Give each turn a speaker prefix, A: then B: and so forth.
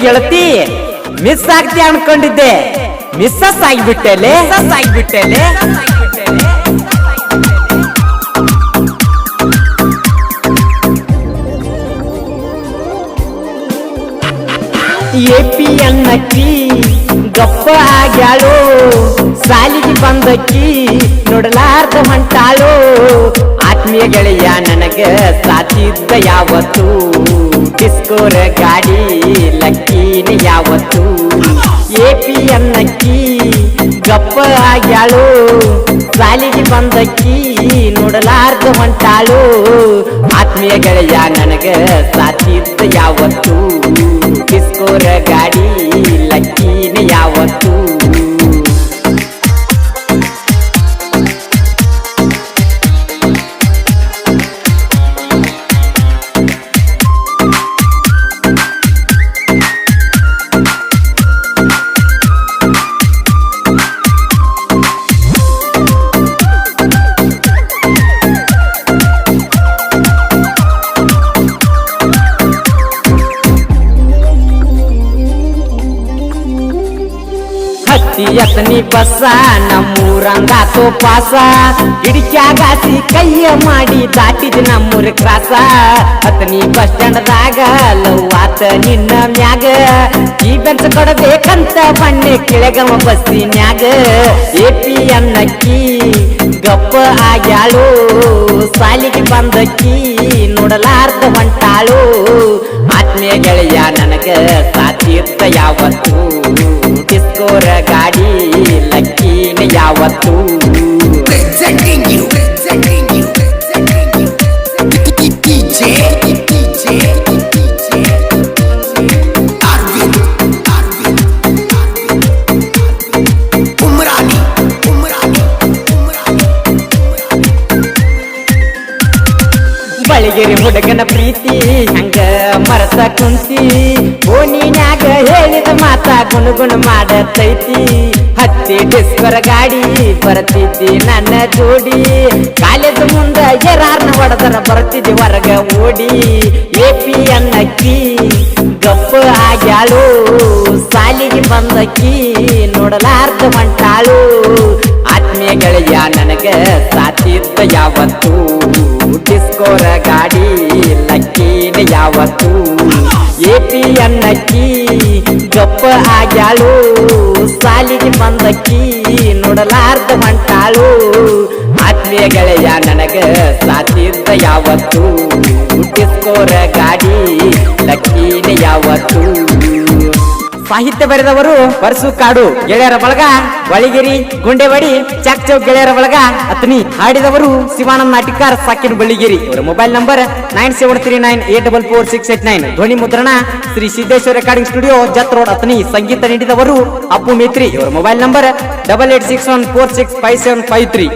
A: ಗೆಳತಿ ಮಿಸ್ ಆಗ್ತಿ ಅನ್ಕೊಂಡಿದ್ದೆ, missus ಆಗಿಬಿಟ್ಟೆಲೆ. AP ಅನ್ನಕ್ಕಿ ಗಪ್ಪ ಆಗ್ಯಾಳು, ಸಾಲಿಗೆ ಬಂದಕ್ಕಿ ನೋಡಲಾರ್ದ ಹೊಂಟಾಳು. ಆತ್ಮೀಯ ಗೆಳೆಯ ನನಗ ಸಾತಿದ್ದ ಯಾವತ್ತು, ಡಿಸ್ಕೋರ ಗಾಡಿ ಲಕ್ಕೀನ ಯಾವತ್ತು. ಎಪಿ ಅನ್ನಕ್ಕಿ ಗಪ್ಪ ಆಗ್ಯಾಳು, ಸಾಲಿಗೆ ಬಂದಕ್ಕಿ ನೋಡಲಾರ್ದ ಹೊಂಟಾಳು. ಆತ್ಮೀಯ ಗೆಳೆಯ ನನಗ ಸಾತಿದ್ದ ಯಾವತ್ತು, ಡಿಸ್ಕೋರ ಗಾಡಿ ಲಕ್ಕೀನ ಯಾವತ್ತು. ಯತ್ನಿ ಬಸ್ಸ ನಮ್ಮೂರಂಗಾತೋ ಪಾಸ, ಹಿಡಿಕ್ಯಾಗಾಸಿ ಕೈಯ ಮಾಡಿ ದಾಟಿದ ನಮ್ಮೂರ ಕ್ರಾಸ. ಹತ್ತನಿ ಬಸ್ ಸ್ಟ್ಯಾಂಡ್ದಾಗ ಲವ್ ಆತ ನಿನ್ನ ಮ್ಯಾಗ, ಈ ಬೆಂಚ ಕೊಡಬೇಕಂತ ಬಣ್ಣೆ ಕೆಳಗವ ಬಸ್ಸಿನ್ಯಾಗ. ಎಪಿ ಅನ್ನಕ್ಕಿ ಗಪ್ಪ ಆಗ್ಯಾಳು, ಸಾಲಿಗೆ ಬಂದಕ್ಕಿ ನೋಡಲಾರ್ದ ಹೊಂಟಾಳು. ಆತ್ಮೀಯ ಗೆಳೆಯ ನನಗ ಸಾತಿರ್ತ ಯಾವತ್ತು, ಡಿಸ್ಕೋರ ಗಾಡಿ ಲಕ್ಕೀನ ಯಾವತ್ತು. ಬಳಿಗೆರಿ ಹುಡುಗನ ಪ್ರೀತಿ ಹಂಗ ಮರತ ಕುಂತಿ, ಓಣಿನ್ಯಾಗ ಹೇಳಿದ ಮಾತ ಗುಣಗುಣ ಮಾಡತೈತಿ. ಹತ್ತಿ ಡಿಸ್ಕೋರ ಗಾಡಿ ಬರ್ತಿದ್ದಿ ನನ್ನ ಜೋಡಿ, ಕಾಲೇಜ್ ಮುಂದ ಯಾರನ್ನ ಹೊಡೆದರ ಬರ್ತಿದ್ದಿ ಹೊರಗ ಓಡಿ. ಎಪಿ ಅನ್ನಕ್ಕಿ ಗಪ್ಪ ಆಗ್ಯಾಳು, ಸಾಲಿಗೆ ಬಂದಕ್ಕಿ ನೋಡಲಾರ್ದ ಹೊಂಟಾಳು. ಆತ್ಮೀಯ ಗೆಳೆಯ ನನಗ ಸಾತಿದ್ದ ಯಾವತ್ತು, ಡಿಸ್ಕೋರ ಗಾಡಿ ಲಕ್ಕೀನ ಯಾವತ್ತು. ಎಪಿ ಅನ್ನಕ್ಕಿ ಗಪ್ಪ ಆಗ್ಯಾಳು, ಸಾಲಿಗೆ ಬಂದಕ್ಕಿ ನೋಡಲಾರ್ದ ಹೊಂಟಾಳು. ಆತ್ಮೀಯ ಗೆಳೆಯ ನನಗ ಸಾತಿದ್ದ ಯಾವತ್ತು, ಡಿಸ್ಕೋರ ಗಾಡಿ ಲಕ್ಕೀನ ಯಾವತ್ತು. ಸಾಹಿತ್ಯ ಬರೆದವರು ಪರಸು ಕಾಡು, ಗೆಳೆಯರ ಬಳಗ ಬಳಿಗಿರಿ ಗುಂಡೆವಾಡಿ ಚಾಕ್ ಚೌಕ್ ಗೆಳೆಯರ ಬಳಗ ಅತ್ನಿ. ಹಾಡಿದವರು ಶಿವಾನಂದ ನಾಟಿಕಾರ್ ಸಾಕಿನ ಬಳ್ಳಿಗಿರಿ. ಇವರ ಮೊಬೈಲ್ ನಂಬರ್ 9739844689. ಧ್ವನಿ ಮುದ್ರಣ ಶ್ರೀ ಸಿದ್ದೇಶ್ವರ ರೆಕಾರ್ಡಿಂಗ್ ಸ್ಟುಡಿಯೋ ಜತ್ ರೋಡ್ ಅತ್ನಿ. ಸಂಗೀತ ನೀಡಿದವರು ಅಪ್ಪು ಮೇತ್ರಿ. ಇವರ ಮೊಬೈಲ್ ನಂಬರ್ 8861465753.